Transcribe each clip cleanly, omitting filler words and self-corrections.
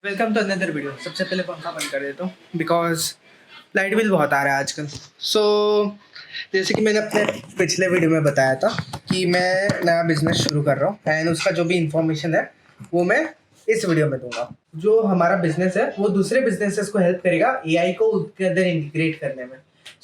Welcome to another video. सबसे पहले पंखा बंद कर देता हूँ बिकॉज लाइट बिल बहुत आ रहा है आजकल। जैसे कि मैंने अपने पिछले वीडियो में बताया था कि मैं नया बिजनेस शुरू कर रहा हूँ एंड उसका जो भी इंफॉर्मेशन है वो मैं इस वीडियो में दूंगा। जो हमारा बिजनेस है वो दूसरे बिजनेसेस को हेल्प करेगा एआई को उसके अंदर इंटीग्रेट करने में।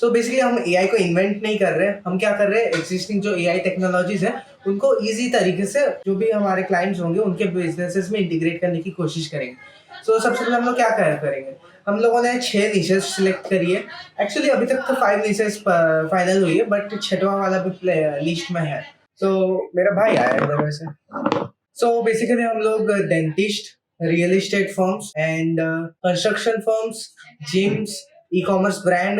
बेसिकली हम एआई को इन्वेंट नहीं कर रहे हैं, हम क्या कर रहे हैं, एग्जिस्टिंग जो एआई टेक्नोलॉजीज है उनको इजी तरीके से जो भी हमारे क्लाइंट्स होंगे उनके बिजनेसेस में इंटीग्रेट करने की कोशिश करेंगे। सबसे पहले हम लोग क्या करेंगे, हम लोगों ने 6 निशेस सिलेक्ट करी है। एक्चुअली अभी तक तो 5 निशेस फाइनल हुई है बट छठवां वाला भी लिस्ट में है। मेरा भाई आया है इधर वैसे। बेसिकली हम लोग dentist, real estate firms and construction firms, gyms, e commerce brand,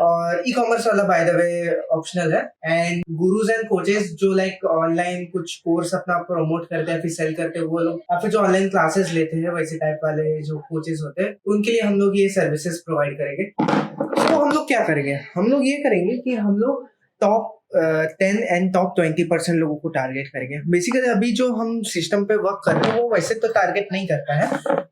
और ई कॉमर्स वाला बाय द वे ऑप्शनल है, एंड गुरुज एंड कोचेस जो लाइक ऑनलाइन कुछ कोर्स अपना प्रमोट करते हैं फिर सेल करते हैं वो लोग, या फिर जो ऑनलाइन क्लासेस लेते हैं वैसे टाइप वाले जो कोचेस होते हैं उनके लिए हम लोग ये सर्विसेज प्रोवाइड करेंगे। हम लोग क्या करेंगे, हम लोग ये करेंगे कि हम लोग टॉप 10 एंड टॉप 20% लोगों को टारगेट करेंगे। बेसिकली अभी जो हम सिस्टम पे वर्क कर रहे हैं वो वैसे तो टारगेट नहीं करता है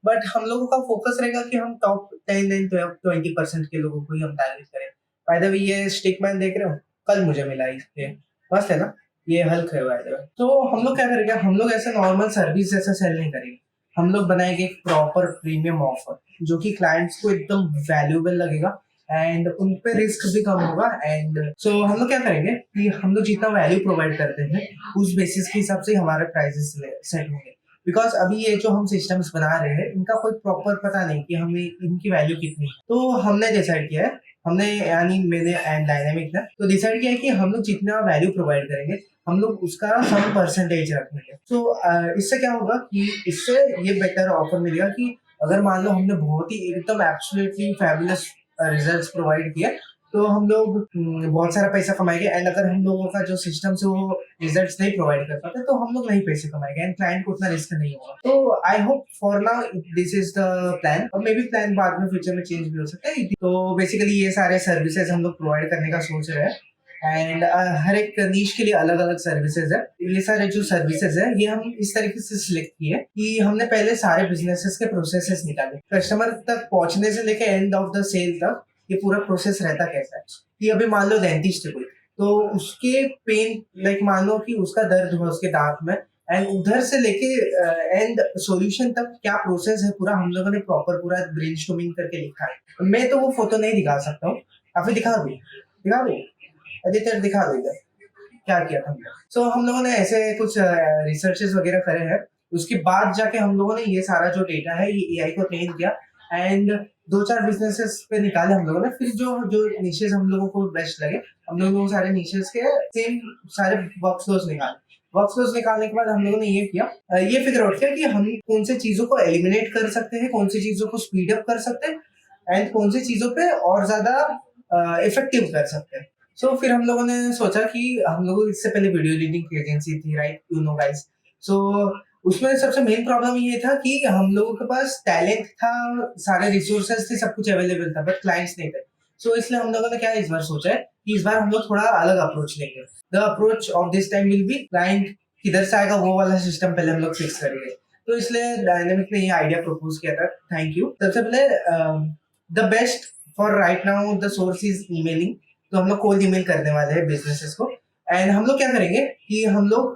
बट हम लोगों का फोकस रहेगा कि हम टॉप 10 एंड 20% के लोगों को ही हम टारगेट करें। बाय द वे ये स्टिक मैन देख रहे हो, कल मुझे मिला ये मस्त है ना, ये हल्क है बाय द वे। तो हम लोग क्या करेंगे, हम लोग ऐसे नॉर्मल सर्विस जैसा सेल नहीं करेंगे, हम लोग बनाएंगे एक प्रॉपर प्रीमियम ऑफर जो कि क्लाइंट्स को एकदम वैल्यूएबल लगेगा एंड उन पे रिस्क भी कम होगा। एंड हम लोग क्या करेंगे कि हम लोग जितना वैल्यू प्रोवाइड करते हैं उस बेसिस के हिसाब से हमारे प्राइसेस सेट होंगे। बिकॉज अभी ये जो हम सिस्टम्स बना रहे हैं इनका कोई प्रॉपर पता नहीं कि हमें इनकी वैल्यू कितनी है। तो हमने डिसाइड किया है, हमने यानी मैंने एंड डायनामिक ने तो डिसाइड किया है कि हम लोग जितना वैल्यू प्रोवाइड करेंगे हम लोग उसका सम परसेंटेज रखेंगे। इससे क्या होगा कि इससे ये बेटर ऑफर मिलेगा कि अगर मान लो हमने बहुत ही एकदम एब्सोल्युटली फैबुलस रिजल्ट्स प्रोवाइड किए तो हम लोग बहुत सारा पैसा कमाएंगे, एंड अगर हम लोगों का जो सिस्टम से वो रिजल्ट्स नहीं प्रोवाइड कर पाते तो हम लोग नहीं पैसे कमाएंगे एंड क्लाइंट को उतना रिस्क नहीं होगा। तो I hope for now this is the plan, और मे बी प्लान बाद में फ्यूचर में चेंज भी हो सकता है। तो बेसिकली ये सारे सर्विसेज हम लोग प्रोवाइड करने का सोच रहे हैं एंड हर एक नीश के लिए अलग अलग सर्विसेज है। ये सारे जो सर्विसेज है ये हम इस तरीके से सिलेक्ट किए कि हमने पहले सारे बिजनेसेस के प्रोसेसेस निकाले, कस्टमर तक पहुंचने से लेकर एंड ऑफ द सेल तक ये पूरा प्रोसेस रहता कैसा है। कि अभी मान लो डेंटिस्ट है कोई, तो उसके पेन लाइक मान लो कि उसका दर्द हुआ उसके दांत में एंड उधर से लेके एंड सॉल्यूशन तक क्या प्रोसेस है पूरा हम लोगों ने प्रॉपर पूरा ब्रेनस्टॉर्मिंग करके लिखा है। मैं तो वो फोटो नहीं दिखा सकता हूँ, या फिर दिखा दो एडिटर दिखा दो इधर क्या किया था हमने। हम लोगों ने ऐसे कुछ रिसर्चेस वगैरह करे हैं, उसके बाद जाके हम लोगों ने ये सारा जो डेटा है ये एआई को ट्रेन किया एंड 2-4 बिजनेसेस पे निकाले हम लोगों ने। फिर जो जो निशेस हम लोगों को बेस्ट लगे हम लोगों सारे निशेस के सेम सारे वर्कफ्लोज निकाले। वर्कफ्लोज निकालने के बाद हम लोगों ने ये किया, ये फिगर आउट किया कि हम कौन से चीजों को एलिमिनेट कर सकते हैं, कौन सी चीजों को स्पीड अप कर सकते हैं एंड कौन सी चीजों पे और ज्यादा इफेक्टिव कर सकते हैं। फिर हम लोगों ने सोचा कि हम लोगों इससे पहले वीडियो एडिटिंग की एजेंसी थी, राइट, यू नो गाइस। उसमें सबसे मेन प्रॉब्लम ये था कि हम लोगों के पास टैलेंट था, सारे रिसोर्सेज थे, सब कुछ अवेलेबल था बट क्लाइंट्स नहीं थे। इसलिए हम लोगों ने क्या इस बार सोचा है कि इस बार हम लोग थोड़ा अलग अप्रोच लेंगे। The approach of this time will be client किधर से आएगा वो वाला सिस्टम पहले हम लोग फिक्स करेंगे। इसलिए डायनेमिक ने ये आइडिया प्रपोज किया था, थैंक यू। सबसे पहले the best for right now the source is emailing. तो हम लोग कोल्ड ईमेल करने वाले हैं बिजनेसेस को एंड हम लोग क्या करेंगे कि हम लोग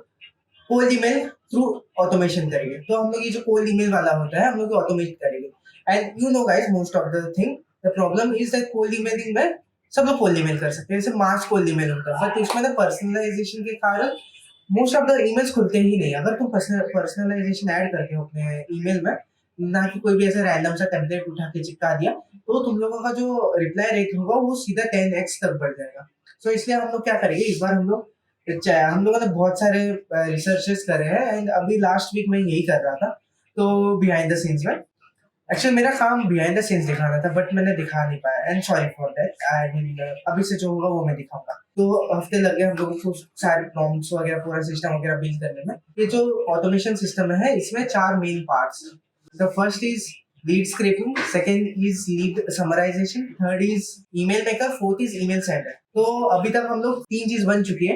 कोल्ड ईमेल थ्रू ऑटोमेशन करेंगे। तो हम लोग ये जो कोल्ड ईमेल वाला होता है हम लोग ऑटोमेट करेंगे and you know guys most of the thing the problem is that cold emailing में सब लोग कोल्ड ईमेल कर सकते हैं, जैसे मास कोल्ड ईमेल होता है बट उसमें ना पर्सनलाइजेशन के कारण मोस्ट ऑफ द ईमेल्स खुलते ही नहीं। अगर तुम पर्सनलाइजेशन ऐड करते हो अपने ईमेल में, ना कि कोई भी ऐसा रैंडम सा टेम्पलेट उठा के चिपका दिया, तो तुम लोगों का जो रिप्लाई रेट होगा वो सीधा 10x तक बढ़ जाएगा। इसलिए हम लोग क्या करेंगे इस बार हम लोगों ने बहुत सारे रिसर्चेस करे हैं एंड अभी लास्ट वीक में यही कर रहा था। बिहाइंड द सीन्स में एक्चुअली मेरा काम बिहाइंड द सीन्स दिखाना था बट मैंने दिखा नहीं पाया and sorry for that. I mean अभी से जो होगा वो मैं दिखाऊंगा। हफ्ते लग गए हम लोगों को सारे प्रॉम्प्ट्स वगैरह पूरा सिस्टम वगैरह बिल्ड करने में। ये जो ऑटोमेशन सिस्टम है इसमें 4 मेन पार्ट्स हैं। The first is lead scraping, second is lead summarization, third is email maker, fourth is email sender। अभी तक हम लोग 3 चीज बन चुकी है,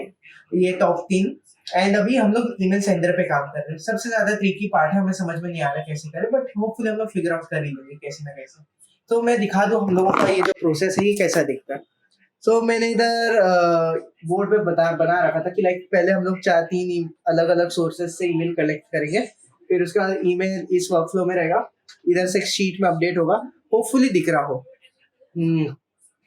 ये टॉप 3। एंड अभी हम लोग ईमेल सेंडर पे काम कर रहे हैं। सबसे ज्यादा ट्रिकी पार्ट है, हमें समझ में नहीं आ रहा कैसे करें, बट होपफुली हम लोग फिगर आउट कर ही लेंगे कैसे ना कैसे। तो मैं दिखा दूं हम लोगों का ये जो प्रोसेस है ये कैसा दिखता है। सो मैंने इधर बोर्ड पे बना रखा था कि लाइक पहले हम लोग 4-3 अलग अलग सोर्सेज से ईमेल कलेक्ट करेंगे, फिर उसके बाद ईमेल इस वर्कफ्लो में रहेगा, इधर से एक शीट में अपडेट होगा, होपफुली दिख रहा हो।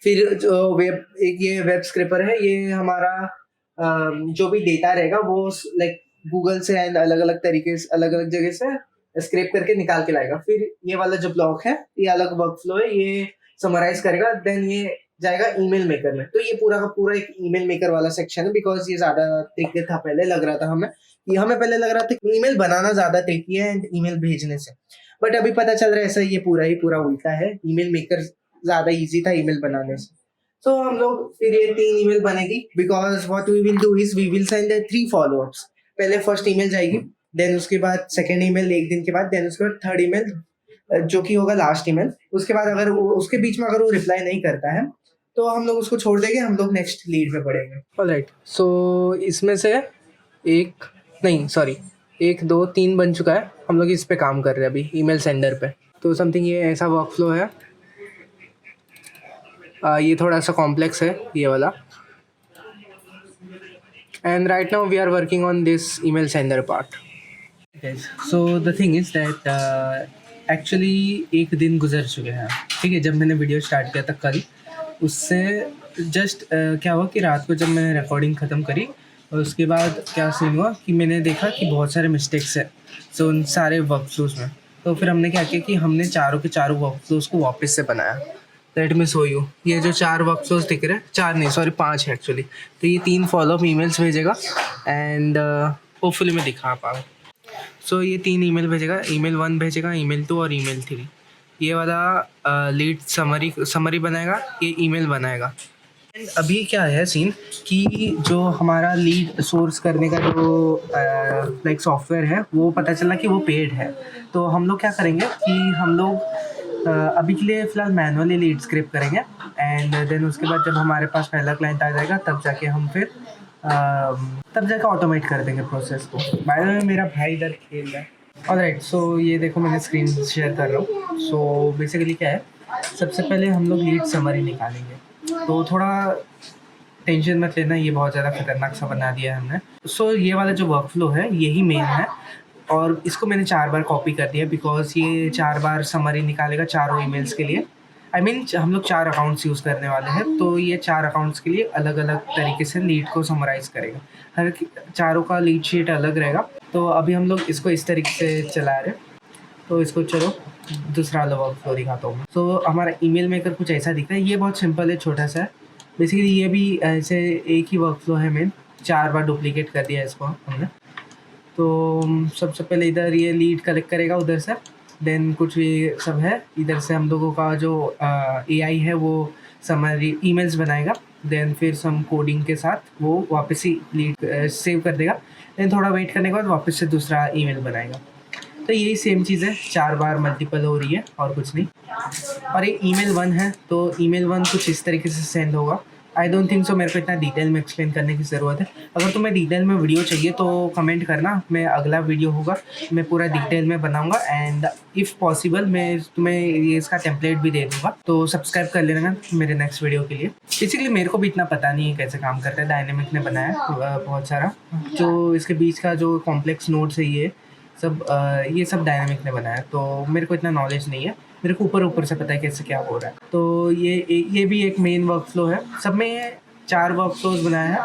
फिर जो एक ये वेब स्क्रैपर है, ये हमारा जो भी डेटा रहेगा वो लाइक गूगल से एंड अलग अलग तरीके से अलग अलग जगह से स्क्रैप करके निकाल के लाएगा। फिर ये वाला जो ब्लॉक है ये अलग वर्कफ्लो है, ये समराइज करेगा, देन ये जाएगा ईमेल मेकर में। तो ये पूरा का पूरा एक ईमेल मेकर वाला सेक्शन है, बिकॉज ये ज्यादा ट्रिकी था। पहले लग रहा था हमें पहले लग रहा था कि ईमेल बनाना ज्यादा ट्रिकी है एंड ईमेल भेजने से, बट अभी पता चल रहा है ऐसा ये पूरा ही पूरा उल्टा है। ईमेल मेकर ज्यादा इजी था ईमेल बनाने से। तो हम लोग फिर ये 3 ईमेल बनेगी, because what we will do is we will send 3 follow ups. पहले फर्स्ट ईमेल जाएगी, देन उसके बाद सेकंड ईमेल एक दिन के बाद, देन उसके बाद थर्ड ईमेल जो कि होगा लास्ट ईमेल। उसके बाद अगर उसके बीच में अगर वो रिप्लाई नहीं करता है तो हम लोग उसको छोड़ देंगे, हम लोग नेक्स्ट लीड पे पढ़ेंगे। ऑलराइट, सो इसमें से 1 2 3 बन चुका है। हम लोग इस पे काम कर रहे हैं अभी ईमेल सेंडर पे। तो समथिंग ये ऐसा वर्कफ्लो है। ये थोड़ा सा कॉम्प्लेक्स है ये वाला, and right now we are working on this email sender part. So the thing is that actually एक दिन गुजर चुके हैं, ठीक है। जब मैंने वीडियो स्टार्ट किया था कल, उससे जस्ट क्या हुआ कि रात को जब मैंने रिकॉर्डिंग ख़त्म करी और उसके बाद क्या सीन हुआ कि मैंने देखा कि बहुत सारे मिस्टेक्स है सो उन सारे वर्कफ्लोज में। तो फिर हमने क्या किया कि हमने चारों के चारों वर्कफ्लोज को वापस से बनाया। Let me show you. ये जो 4 वर्कफ्लोज दिख रहे हैं, 4 नहीं सॉरी 5 है एक्चुअली। तो ये 3 फॉलोअप ईमेल्स भेजेगा एंड होपफुली मैं दिखा पाऊँ। सो ये 3 ईमेल भेजेगा, ईमेल 1 भेजेगा, ईमेल 2 और ईमेल 3। ये वाला लीड समरी बनाएगा, ये ईमेल बनाएगा। एंड अभी क्या है सीन कि जो हमारा लीड सोर्स करने का जो लाइक सॉफ्टवेयर है वो पता चला कि वो पेड है। तो हम लोग क्या करेंगे कि हम लोग अभी के लिए फ़िलहाल मैनुअली लीड स्क्रिप्ट करेंगे, एंड देन उसके बाद जब हमारे पास पहला क्लाइंट आ जाएगा तब जाके हम फिर तब जाकर ऑटोमेट कर देंगे प्रोसेस को। बाय द वे मेरा भाई इधर खेल रहा है। ऑलराइट, सो ये देखो मैंने स्क्रीन शेयर कर रहा हूँ। सो बेसिकली क्या है, सबसे पहले हम लोग लीड समरी निकालेंगे। तो थोड़ा टेंशन मत लेना, ये बहुत ज़्यादा खतरनाक सा बना दिया है हमने। सो ये वाला जो वर्कफ्लो है यही मेन है, और इसको मैंने 4 बार कॉपी कर दिया बिकॉज ये 4 बार समरी निकालेगा चारों ईमेल्स के लिए। आई मीन हम लोग 4 अकाउंट्स यूज़ करने वाले हैं, तो ये 4 अकाउंट्स के लिए अलग अलग तरीके से लीड को समराइज़ करेगा। हर चारों का लीड शीट अलग रहेगा। तो अभी हम लोग इसको इस तरीके से चला रहे हैं। तो इसको चलो दूसरा वाला वर्कफ्लो दिखाता हूँ। तो हमारा ईमेल मेकर कुछ ऐसा दिखता है। ये बहुत सिंपल है, छोटा सा है। बेसिकली ये भी ऐसे एक ही वर्कफ्लो है मेन, 4 बार डुप्लीकेट कर दिया इसको हमने। तो सबसे पहले इधर ये लीड कलेक्ट करेगा उधर से, देन कुछ ये सब है। इधर से हम लोगों का जो AI है वो समरी ईमेल्स बनाएगा, देन फिर सम कोडिंग के साथ वो वापस ही लीड सेव कर देगा। देन थोड़ा वेट करने के बाद वापस से दूसरा ईमेल बनाएगा। तो यही सेम चीज़ है, 4 बार मल्टीपल हो रही है और कुछ नहीं। और ये ईमेल 1 है, तो ईमेल 1 कुछ इस तरीके से सेंड होगा। आई डोंट थिंक सो मेरे को इतना डिटेल में एक्सप्लेन करने की ज़रूरत है। अगर तुम्हें डिटेल में वीडियो चाहिए तो कमेंट करना, मैं अगला वीडियो होगा मैं पूरा डिटेल में बनाऊंगा, एंड इफ़ पॉसिबल मैं तुम्हें ये इसका टेम्पलेट भी दे दूँगा। तो सब्सक्राइब कर लेना मेरे नेक्स्ट वीडियो के लिए। बेसिकली मेरे को भी इतना पता नहीं है कैसे काम करता है, डायनेमिक ने बनाया बहुत सारा। जो इसके बीच का जो कॉम्प्लेक्स नोड्स है ये सब डायनेमिक ने बनाया, तो मेरे को इतना नॉलेज नहीं है। मेरे को ऊपर से पता है कैसे क्या हो रहा है। तो ये भी एक मेन वर्कफ्लो है। सब में 4 वर्कफ्लोज बनाया है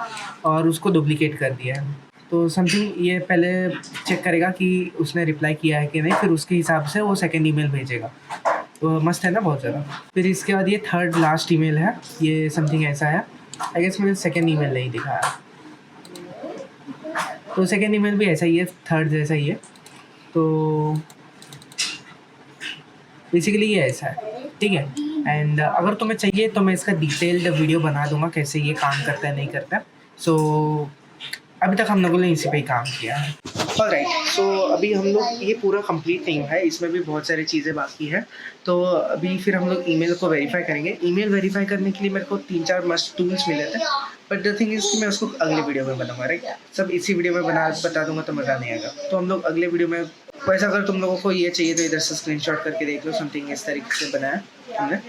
और उसको डुप्लीकेट कर दिया है। तो समथिंग ये पहले चेक करेगा कि उसने रिप्लाई किया है कि नहीं, फिर उसके हिसाब से वो सेकेंड ईमेल भेजेगा। तो मस्त है ना बहुत ज़्यादा। फिर इसके बाद ये थर्ड लास्ट ईमेल है, ये समथिंग ऐसा है। आई गेस मैंने सेकेंड ईमेल नहीं दिखाया, तो सेकेंड ईमेल भी ऐसा ही है, थर्ड जैसा ही है। तो बेसिकली ये ऐसा है, ठीक है। एंड अगर तुम्हें चाहिए तो मैं इसका डिटेल्ड वीडियो बना दूंगा कैसे ये काम करता है नहीं करता है। सो अभी तक हम लोगों ने इसी पे ही काम किया है। ऑलराइट, सो अभी हम लोग ये पूरा कंप्लीट नहीं हुआ है, इसमें भी बहुत सारी चीज़ें बाकी हैं। तो अभी फिर हम लोग ईमेल को वेरीफाई करेंगे। ईमेल वेरीफाई करने के लिए मेरे को 3-4 मस्ट टूल्स मिले थे, बट द थिंग इज़ कि मैं उसको अगले वीडियो में बनाऊंगा, राइट। सब इसी वीडियो में बता दूंगा तो मज़ा नहीं आएगा। तो हम लोग अगले वीडियो में, वैसा अगर तुम लोगों को ये चाहिए तो इधर से स्क्रीनशॉट करके देख लो, समथिंग इस तरीके से बनाया हमने।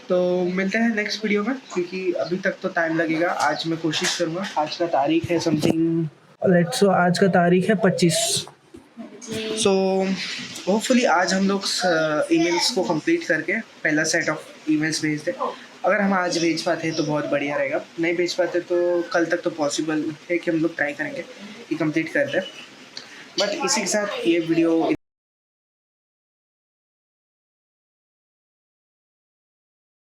तो मिलते हैं नेक्स्ट वीडियो में, क्योंकि अभी तक तो टाइम लगेगा। आज मैं कोशिश करूँगा, आज का तारीख है समथिंग, लेट्स सो आज का तारीख है 25। सो होपफुली आज हम लोग ईमेल्स को कंप्लीट करके पहला सेट ऑफ ईमेल्स भेज दें। अगर हम आज भेज पाते हैं तो बहुत बढ़िया रहेगा, नहीं भेज पाते तो कल तक तो पॉसिबल है कि हम लोग ट्राई करेंगे कि कंप्लीट कर दें। बट इसी के साथ ये वीडियो